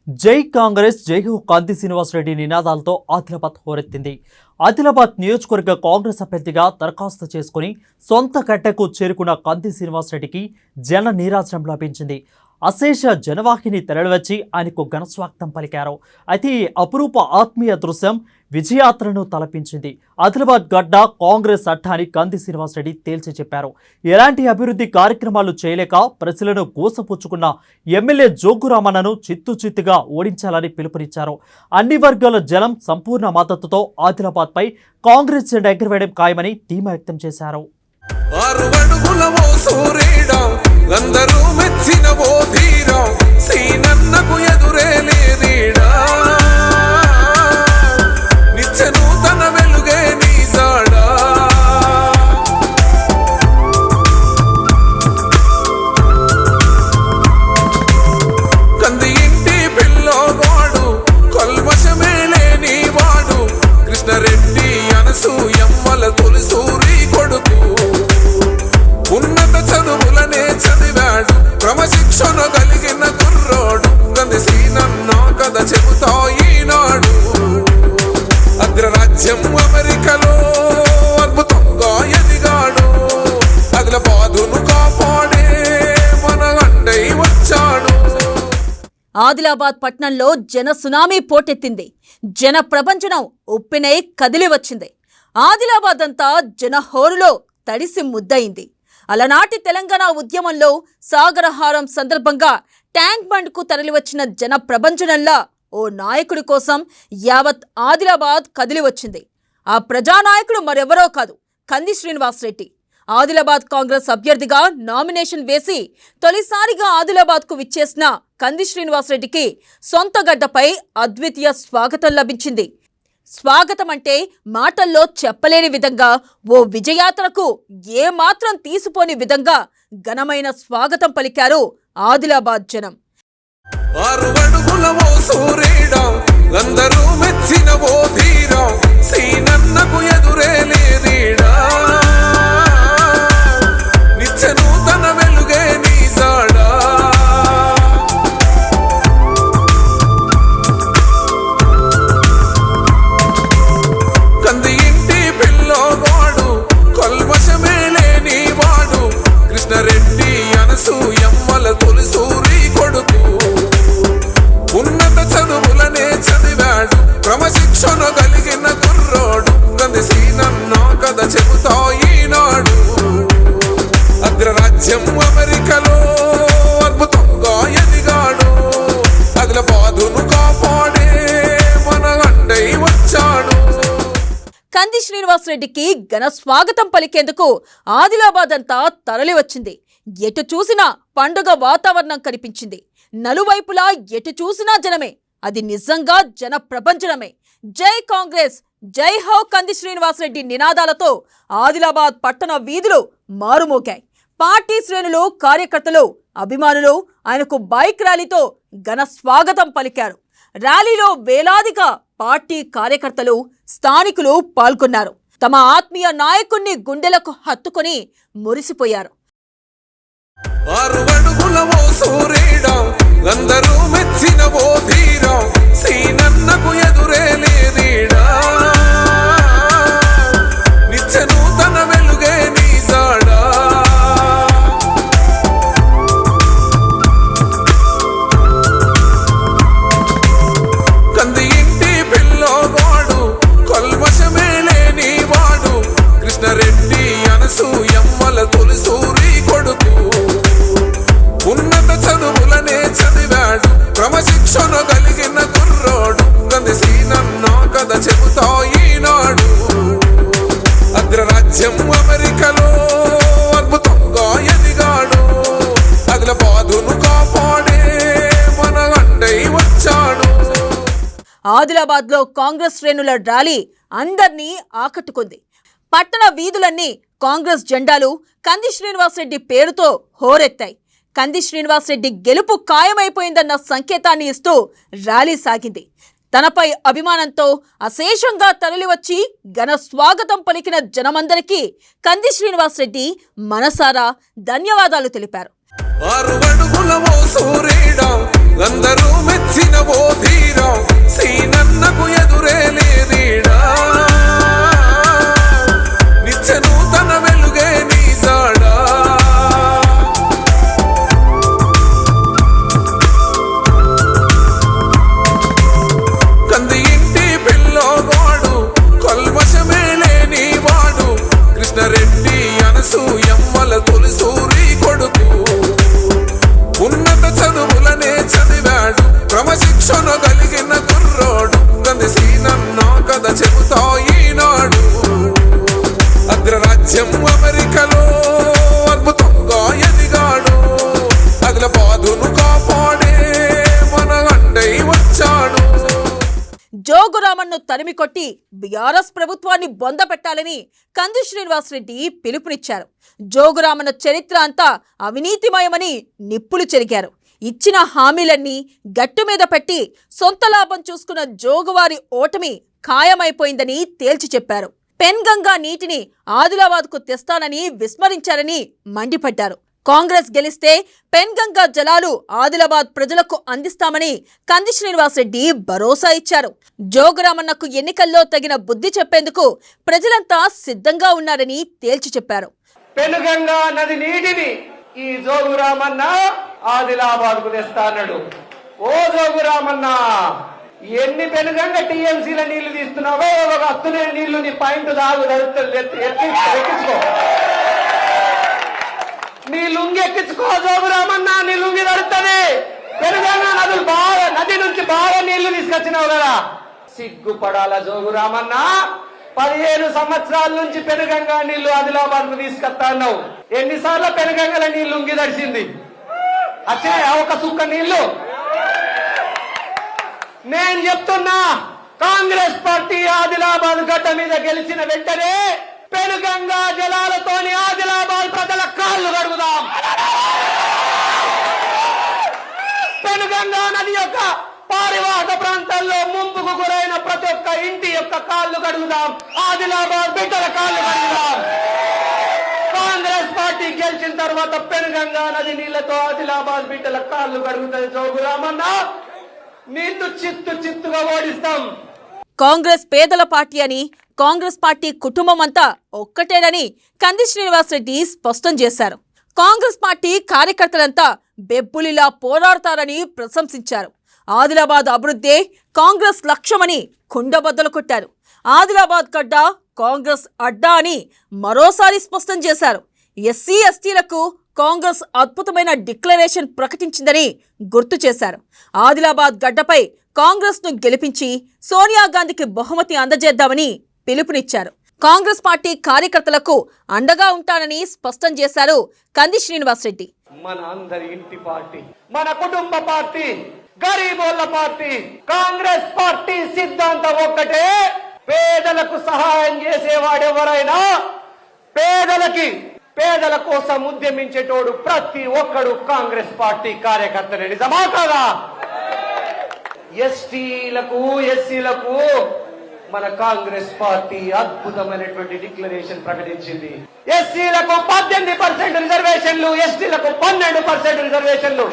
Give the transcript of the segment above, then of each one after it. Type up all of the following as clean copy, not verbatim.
జై కాంగ్రెస్ జై హో కాంతి శ్రీనివాసరెడ్డి నినాదాలతో ఆదిలాబాద్ హోరెత్తింది. ఆదిలాబాద్ నియోజకవర్గ కాంగ్రెస్ అభ్యర్థిగా దరఖాస్తు చేసుకుని సొంత కట్టకు చేరుకున్న కాంతి శ్రీనివాసరెడ్డికి జన నీరాజనం లభించింది. అశేష జనవాహిని తరలివచ్చి ఆయనకు ఘనస్వాగతం పలికారు. అయితే ఈ అపురూప ఆత్మీయ దృశ్యం విజయాత్రను తలపించింది. ఆదిలాబాద్ గడ్డ కాంగ్రెస్ అడ్డాని కాంతి శ్రీనివాసరెడ్డి తేల్చి చెప్పారు. ఎలాంటి అభివృద్ధి కార్యక్రమాలు చేయలేక ప్రజలను గోసపుచ్చుకున్న ఎమ్మెల్యే జోగురామన్నను చిత్తుచిత్తుగా ఓడించాలని పిలుపునిచ్చారు. అన్ని వర్గాల జనం సంపూర్ణ మద్దతుతో ఆదిలాబాద్పై కాంగ్రెస్ జెండా ఎగురవేయడం ఖాయమని ధీమా వ్యక్తం చేశారు. అందరూ మెచ్చిన ఓ ధీరా సీనన్నకు ఎదురే లేదీడా నిత్య నూతన వెలుగే నీ జాడా కంది ఇంటి పిల్లోగాడు కల్మషమే లేని వాడు కృష్ణరెడ్డి అనసూయమ్మల తొలిసూరి కొడుకు ఉన్నత చదువులనే చదివాడు క్రమశిక్షణ కలిగిన కుర్రోడు గంది సీనన్న కథ చెబుతా ఈనాడు అగ్రరాజ్యం అమెరికాలో అద్భుతంగా ఎదిగాడు ఆదిలాబాదును కాపాడే మన అండై వచ్చాడు. ఆదిలాబాద్ పట్టణంలో జన సునామీ పోటెత్తింది. జన ప్రపంచనం ఉప్పినై కదిలి వచ్చింది. ఆదిలాబాద్ అంతా జన హోరులో తడిసి ముద్దయింది. అలనాటి తెలంగాణ ఉద్యమంలో సాగరహారం సందర్భంగా ట్యాంక్ బండ్కు తరలివచ్చిన జన ప్రభంజనంలా ఓ నాయకుడి కోసం యావత్ ఆదిలాబాద్ కదిలి వచ్చింది. ఆ ప్రజానాయకుడు మరెవరో కాదు, కంది శ్రీనివాసరెడ్డి. ఆదిలాబాద్ కాంగ్రెస్ అభ్యర్థిగా నామినేషన్ వేసి తొలిసారిగా ఆదిలాబాద్కు విచ్చేసిన కంది శ్రీనివాసరెడ్డికి సొంత గడ్డపై అద్వితీయ స్వాగతం లభించింది. స్వాగతం అంటే మాటల్లో చెప్పలేని విధంగా, ఓ విజయాత్రకు ఏమాత్రం తీసిపోని విధంగా ఘనమైన స్వాగతం పలికారు ఆదిలాబాద్ జనం. అందరూ మెచ్చిన ఓ ధీరా సీనన్నకు ఎదురే లేదీడా నిత్య నూతన వెలుగే నీ జాడా కంది ఇంటి పిల్లోగాడు కల్మషమే లేని వాడు కృష్ణరెడ్డి అనసూయమ్మల తొలిసూరి కొడుకు ఉన్నత చదువులనే చదివాడు క్రమశిక్షణ కలిగిన కుర్రోడు గంది సీనన్న కథ చెబుతా ఈనాడు అగ్రరాజ్యం అమెరికాలో అద్భుతంగా ఎదిగాడు ఆదిలాబాదును కాపాడే మన అండై వచ్చాడు. కంది శ్రీనివాసరెడ్డికి ఘన స్వాగతం పలికేందుకు ఆదిలాబాద్ అంతా తరలి వచ్చింది. ఎటు చూసినా పండుగ వాతావరణం కనిపించింది. నలువైపులా ఎటు చూసినా జనమే. అది నిజంగా జన ప్రపంచనమే. జై కాంగ్రెస్ జై హో కంది శ్రీనివాసరెడ్డి నినాదాలతో ఆదిలాబాద్ పట్టణ వీధులు మారుమోగాయి. పార్టీ శ్రేణులు, కార్యకర్తలు, అభిమానులు ఆయనకు బైక్ ర్యాలీతో ఘన స్వాగతం పలికారు. ర్యాలీలో వేలాదిగా పార్టీ కార్యకర్తలు, స్థానికులు పాల్గొన్నారు. తమ ఆత్మీయ నాయకుణ్ణి గుండెలకు హత్తుకొని మురిసిపోయారు. అందరూ మెచ్చిన ఓ ధీరా సీనన్నకు ఎదురే లేదీడా నిత్య నూతన వెలుగే నీ జాడా కంది ఇంటి పిల్లోగాడు కల్మషమే లేని వాడు కృష్ణరెడ్డి అనసూయమ్మల తొలిసూరి కొడుకు ఉన్నత చదువులనే చదివాడు క్రమశిక్షణ కలిగిన కుర్రోడు గంది సీనన్న కథ చెబుతా ఈనాడు అగ్రరాజ్యం అమెరికాలో అద్భుతంగా ఎదిగాడు ఆదిలాబాదును కాపాడే మన అండై వచ్చాడు. ఆదిలాబాద్ లో కాంగ్రెస్ శ్రేణుల ర్యాలీ అందర్నీ ఆకట్టుకుంది. పట్టణ వీధులన్నీ కాంగ్రెస్ జెండాలు కంది శ్రీనివాసరెడ్డి పేరుతో హోరెత్తాయి. కంది శ్రీనివాసరెడ్డి గెలుపు ఖాయమైపోయిందన్న సంకేతాన్ని ఇస్తూ ర్యాలీ సాగింది. తనపై అభిమానంతో అశేషంగా తరలివచ్చి ఘన స్వాగతం పలికిన జనమందరికీ కంది శ్రీనివాసరెడ్డి మనసారా ధన్యవాదాలు తెలిపారు. అందరూ మెచ్చిన ఓ చొనగలిగిన కుర్రోడు గందిసీనన్నా కథ చెబుతా ఈనాడు. అగ్రరాజ్యం అమెరికలో అద్భుతంగా ఎదిగాడు. ఆదిలాబాదును కాపాడే మన అండై వచ్చాడు. జోగురామన్ను తరిమి కొట్టి బీఆర్ఎస్ ప్రభుత్వాన్ని బొందపెట్టాలని కంది శ్రీనివాసరెడ్డి పిలుపునిచ్చారు. జోగురామన్న చరిత్ర అంతా అవినీతిమయమని నిప్పులు చెరిగారు. ఇచ్చిన హామీలన్నీ గట్టు మీద పెట్టి సొంత లాభం చూసుకున్న జోగువారి ఓటమి ఖాయమైపోయిందని తేల్చి చెప్పారు. పెన్గంగా నీటిని ఆదిలాబాద్కు తెస్తానని విస్మరించారని మండిపడ్డారు. కాంగ్రెస్ గెలిస్తే పెన్గంగా జలాలు ఆదిలాబాద్ ప్రజలకు అందిస్తామని కంది శ్రీనివాసరెడ్డి భరోసా ఇచ్చారు. జోగురామన్నకు ఎన్నికల్లో తగిన బుద్ధి చెప్పేందుకు ప్రజలంతా సిద్ధంగా ఉన్నారని తేల్చి చెప్పారు. పెనుగంగా నది నీటిని ఈ జోగురామన్న ఆదిలాబాద్ కు తెస్తా అన్నాడు. ఓ జోగురామన్న, ఎన్ని పెనుగంగ టీఎంసీల నీళ్లు తీస్తున్నావో ఒక అత్తునే నీళ్లు నీ పాయింట్ దాగు ఎక్కించుకో, నీ లుంగి ఎక్కించుకో జోగురామన్న, నీ లుంగి దొరుకుతుంది. పెనుగంగ నది నుంచి బాగా నీళ్లు తీసుకొచ్చినావు కదా, సిగ్గుపడాల జోగురామన్న. 15 సంవత్సరాల నుంచి పెనుగంగా నీళ్లు ఆదిలాబాద్ కు తీసుకొస్తా అన్నావు. ఎన్నిసార్లు పెనుగంగల నీళ్లు ఉంగి దడిచింది? వచ్చినాయా ఒక సుక్క నీళ్లు? నేను చెప్తున్నా, కాంగ్రెస్ పార్టీ ఆదిలాబాద్ గడ్డ మీద గెలిచిన వెంటనే పెనుగంగా జలాలతోని ఆదిలాబాద్ ప్రజల కాళ్ళు కడుగుదాం. పెనుగంగా నది యొక్క పారివాహక ప్రాంతాల్లో ముంపుకు గురైన ప్రతి ఒక్క ఇంటి యొక్క కాళ్ళు కడుగుదాం. ఆదిలాబాద్ బిడ్డల కాళ్ళు కడుగుదాం. కాంగ్రెస్ పార్టీ గెలిచిన తర్వాత పెనుగంగా నది నీళ్లతో ఆదిలాబాద్ బిడ్డల కాళ్ళు కడుగుతుంది. జోగురామన్న, నిన్ను చిత్తుగా ఓడిస్తాం. కాంగ్రెస్ పేదల పార్టీ అని, కాంగ్రెస్ పార్టీ కుటుంబం అంతా ఒక్కటేనని కంది శ్రీనివాసరెడ్డి స్పష్టం చేశారు. కాంగ్రెస్ పార్టీ కార్యకర్తలంతా బెబ్బులిలా పోరాడతారని ప్రశంసించారు. ఆదిలాబాద్ అభివృద్ధే కాంగ్రెస్ లక్ష్యమని కుండబద్దలు కొట్టారు. ఆదిలాబాద్ గడ్డ కాంగ్రెస్ అడ్డా అని మరోసారి స్పష్టం చేశారు. ఎస్సీ ఎస్టీలకు కాంగ్రెస్ అద్భుతమైన డిక్లరేషన్ ప్రకటించిందని గుర్తు చేశారు. ఆదిలాబాద్ గడ్డపై కాంగ్రెస్ను గెలిపించి సోనియా గాంధీకి బహుమతి అందజేద్దామని పిలుపునిచ్చారు. కాంగ్రెస్ పార్టీ కార్యకర్తలకు అండగా ఉంటానని స్పష్టం చేశారు కంది శ్రీనివాసరెడ్డి. మన అందరి ఇంటి పార్టీ, మన కుటుంబ పార్టీ, గరీబోళ్ళ పార్టీ కాంగ్రెస్ పార్టీ సిద్ధాంతం ఒక్కటే. పేదలకు సహాయం చేసేవాడెవరైనా, పేదల కోసం ఉద్యమించేటోడు ప్రతి ఒక్కడు కాంగ్రెస్ పార్టీ కార్యకర్తనే. నిజమా కాదా? ఎస్టీలకు ఎస్సీలకు మన కాంగ్రెస్ పార్టీ అద్భుతమైనటువంటి డిక్లరేషన్ ప్రకటించింది. ఎస్సీలకు 18% రిజర్వేషన్లు, ఎస్టీలకు 12% రిజర్వేషన్లు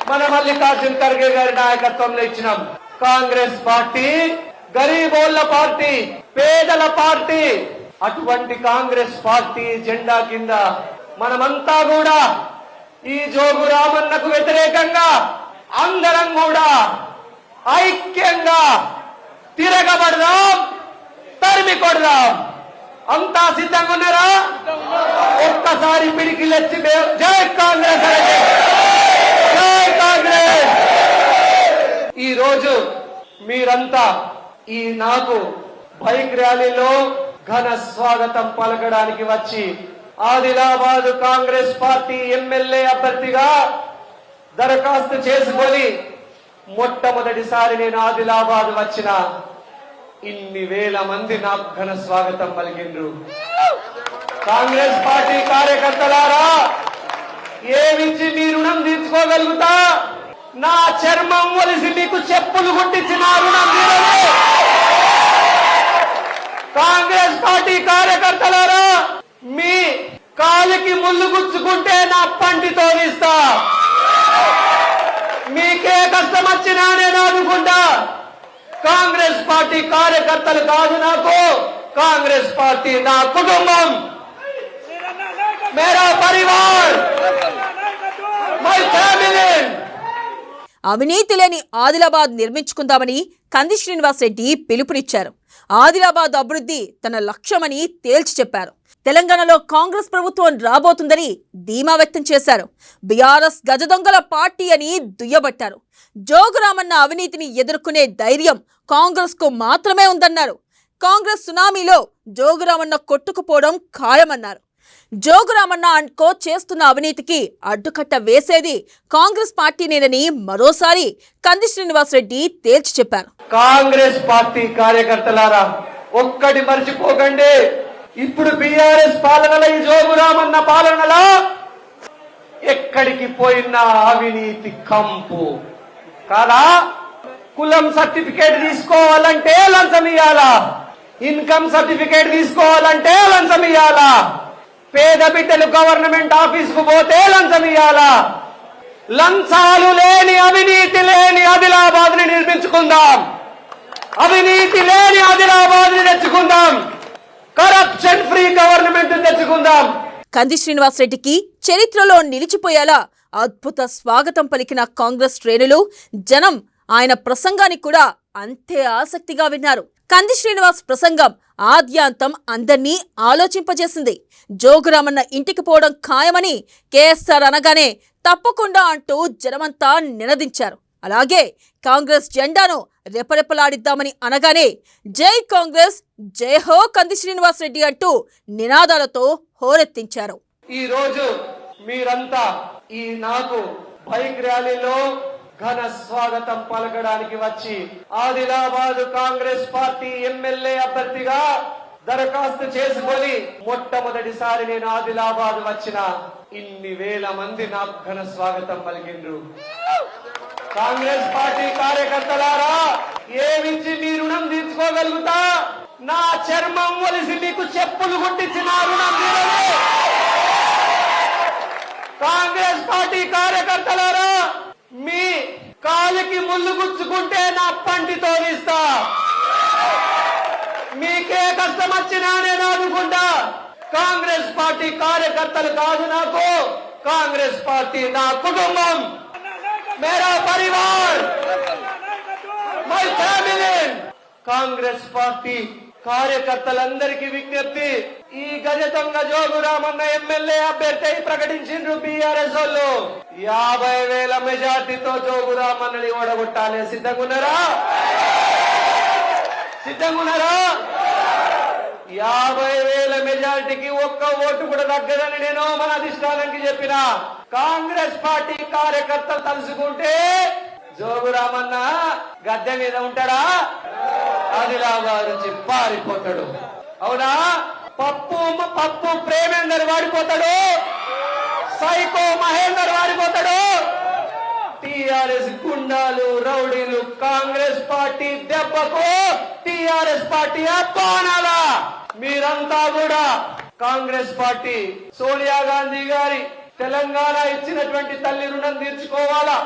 మన మల్లికార్జున్ ఖర్గే గారి నాయకత్వంలో ఇచ్చినాం. కాంగ్రెస్ పార్టీ గరీబోళ్ళ పార్టీ, పేదల పార్టీ. అటువంటి కాంగ్రెస్ పార్టీ జెండా కింద మనమంతా కూడా ఈ జోగురామన్నకు వ్యతిరేకంగా అందరం కూడా ఐక్యంగా తిరగబడదాం, తరిమి కొడదాం. అంతా సిద్ధంగా ఉన్నారా? ఒక్కసారి పిడికిలెచ్చి జై కాంగ్రెస్, జై కాంగ్రెస్. ఈ రోజు మీరంతా ఈ నాకు బైక్ ర్యాలీలో ఘన స్వాగతం పలకడానికి వచ్చి ఆదిలాబాద్ కాంగ్రెస్ పార్టీ ఎమ్మెల్యే అభ్యర్థిగా దరఖాస్తు చేసుకొని మొట్టమొదటిసారి నేను ఆదిలాబాద్ వచ్చిన ఇన్ని వేల మంది నాకు ఘన స్వాగతం పలికిండ్రు. కాంగ్రెస్ పార్టీ కార్యకర్తలారా, ఏమిచ్చి మీ రుణం తీర్చుకోగలుగుతా? నా చర్మం ఒలిసి మీకు చెప్పులు కుట్టించిన రుణం తీరలే. కాంగ్రెస్ పార్టీ కార్యకర్తలారా, మీ కాలికి ముళ్ళు గుచ్చుకుంటే నా పంటితో ఇస్తా. మీకే కష్టం వచ్చినా నేను ఆదుకుంటా. కాంగ్రెస్ పార్టీ కార్యకర్తలు కాదు నాకు, కాంగ్రెస్ పార్టీ నా కుటుంబం, మేరా పరివార్, మై ఫ్యామిలీ. అవినీతి లేని ఆదిలాబాద్ నిర్మించుకుందామని కంది శ్రీనివాస్ రెడ్డి పిలుపునిచ్చారు. ఆదిలాబాద్ అభివృద్ధి తన లక్ష్యమని తేల్చి చెప్పారు. తెలంగాణలో కాంగ్రెస్ ప్రభుత్వం రాబోతుందని ధీమా వ్యక్తం చేశారు. బీఆర్ఎస్ గజదొంగల పార్టీ అని దుయ్యబట్టారు. జోగురామన్న అవినీతిని ఎదుర్కొనే ధైర్యం కాంగ్రెస్కు మాత్రమే ఉందన్నారు. కాంగ్రెస్ సునామీలో జోగురామన్న కొట్టుకుపోవడం ఖాయమన్నారు. జోగురామన్న అండ్కో చేస్తున్న అవినీతికి అడ్డుకట్ట వేసేది కాంగ్రెస్ పార్టీనేనని మరోసారి కంది శ్రీనివాస్ రెడ్డి తేల్చి చెప్పారు. కాంగ్రెస్ పార్టీ కార్యకర్తలారా, ఒక్కటి మర్చిపోకండి. ఇప్పుడు బీఆర్ఎస్ పాలనలో, ఈ జోగురామన్న పాలనలో ఎక్కడికి పోయినా అవినీతి కంపు కాదా? కులం సర్టిఫికేట్ తీసుకోవాలంటే లంచం ఇయ్యాలా, ఇన్కమ్ సర్టిఫికేట్ తీసుకోవాలంటే లంచం ఇయ్యాలా, పేద బిడ్డలు గవర్నమెంట్ ఆఫీస్ కు పోతే లంచం ఇయ్యాలా. లంచాలు లేని, అవినీతి లేని ఆదిలాబాద్ ని నిర్మించుకుందాం. అవినీతి లేని ఆదిలాబాద్ ని తెచ్చుకుందాం. కరప్షన్ ఫ్రీ గవర్నమెంట్ తెచ్చుకుందాం. కంది శ్రీనివాస్ రెడ్డికి చరిత్రలో నిలిచిపోయేలా అద్భుత స్వాగతం పలికిన కాంగ్రెస్ శ్రేణులు, జనం ఆయన ప్రసంగాన్ని కూడా అంతే ఆసక్తిగా విన్నారు. కంది శ్రీనివాస్ ప్రసంగం ఆద్యాంతం అందర్నీ ఆలోచింపజేసింది. జోగురామన్న ఇంటికి పోవడం ఖాయమని కేఎస్ఆర్ అనగానే తప్పకుండా అంటూ జనమంతా నినదించారు. అలాగే కాంగ్రెస్ జెండాను రెపరెపలాడిద్దామని అనగానే జై కాంగ్రెస్, జై హో కంది శ్రీనివాస్ రెడ్డి అంటూ నినాదాలతో హోరెత్తించారు. ఈ రోజు మీరంతా ఈ నాకు బైక్ ర్యాలీలో ఘన స్వాగతం పలకడానికి వచ్చి ఆదిలాబాద్ కాంగ్రెస్ పార్టీ ఎమ్మెల్యే అభ్యర్థిగా దరఖాస్తు చేసుకొని మొట్టమొదటిసారి నేను ఆదిలాబాద్ వచ్చిన ఇన్ని వేల మంది నాకు ఘన స్వాగతం పలికిండ్రు. కాంగ్రెస్ పార్టీ కార్యకర్తలారా, ఏమిచ్చి మీ రుణం తీర్చుకోగలుగుతా? నా చర్మం వలిసి మీకు చెప్పులు కుట్టించిన రుణం తీరదు. కాంగ్రెస్ పార్టీ కార్యకర్తలారా, మీ కాలికి ముళ్ళు గుచ్చుకుంటే నా పంటితో ఇస్తా. మీకే కష్టం వచ్చినా నేను ఆదుకుంటా. కాంగ్రెస్ పార్టీ కార్యకర్తలు కాదు నాకు, కాంగ్రెస్ పార్టీ నా కుటుంబం, మేరా Parivar, my family. Congress party కార్యకర్తలందరికీ విజ్ఞప్తి, ఈ గజదొంగ జోగురామన్న ఎమ్మెల్యే అభ్యర్థి ప్రకటించిండ్రు బీఆర్ఎస్ వాళ్ళు. 50,000 మెజార్టీతో జోగురామన్నని ఓడగొట్టాలి. సిద్ధంగున్నారా? సిద్ధంగున్నారా? 50,000 మెజార్టీకి ఒక్క ఓటు కూడా తగ్గదని నేను మన అధిష్టానానికి చెప్పిన. కాంగ్రెస్ పార్టీ కార్యకర్తలు తలుసుకుంటే జోగురామన్న గద్దె మీద ఉంటాడా? ఆదిలాబాద్ నుంచి పారిపోతాడు. అవునా? పప్పు ప్రేమేందర్ వాడిపోతాడు, సైకో మహేందర్ వాడిపోతాడు. టిఆర్ఎస్ గుండాలు, రౌడీలు కాంగ్రెస్ పార్టీ దెబ్బకు టిఆర్ఎస్ పార్టీ అప్పానాలా. మీరంతా కూడా కాంగ్రెస్ పార్టీ సోనియా గాంధీ గారి తెలంగాణ ఇచ్చినటువంటి తల్లి రుణం తీర్చుకోవాలా.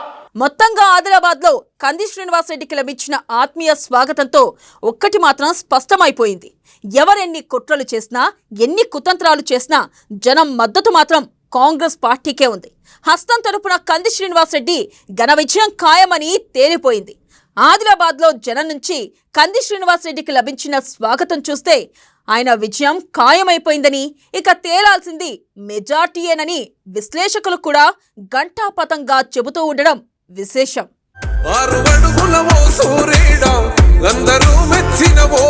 మొత్తంగా ఆదిలాబాద్ లో కంది శ్రీనివాస్ రెడ్డికి లభించిన ఆత్మీయ స్వాగతంతో ఒక్కటి మాత్రం స్పష్టమైపోయింది. ఎవరెన్ని కుట్రలు చేసినా, ఎన్ని కుతంత్రాలు చేసినా జనం మద్దతు మాత్రం కాంగ్రెస్ పార్టీకే ఉంది. హస్తం తరపున కంది శ్రీనివాస్ రెడ్డి ఘన విజయం ఖాయమని తేలిపోయింది. ఆదిలాబాద్ లో జనం నుంచి కంది శ్రీనివాస్ రెడ్డికి లభించిన స్వాగతం చూస్తే ఆయన విజయం ఖాయమైపోయిందని, ఇక తేలాల్సింది మెజార్టీయేనని విశ్లేషకులు కూడా ఘంటాపథంగా చెబుతూ ఉండడం విశేషం. 6 అడుగుల ఓ సూర్యుడా, అందరూ మెచ్చిన ఓ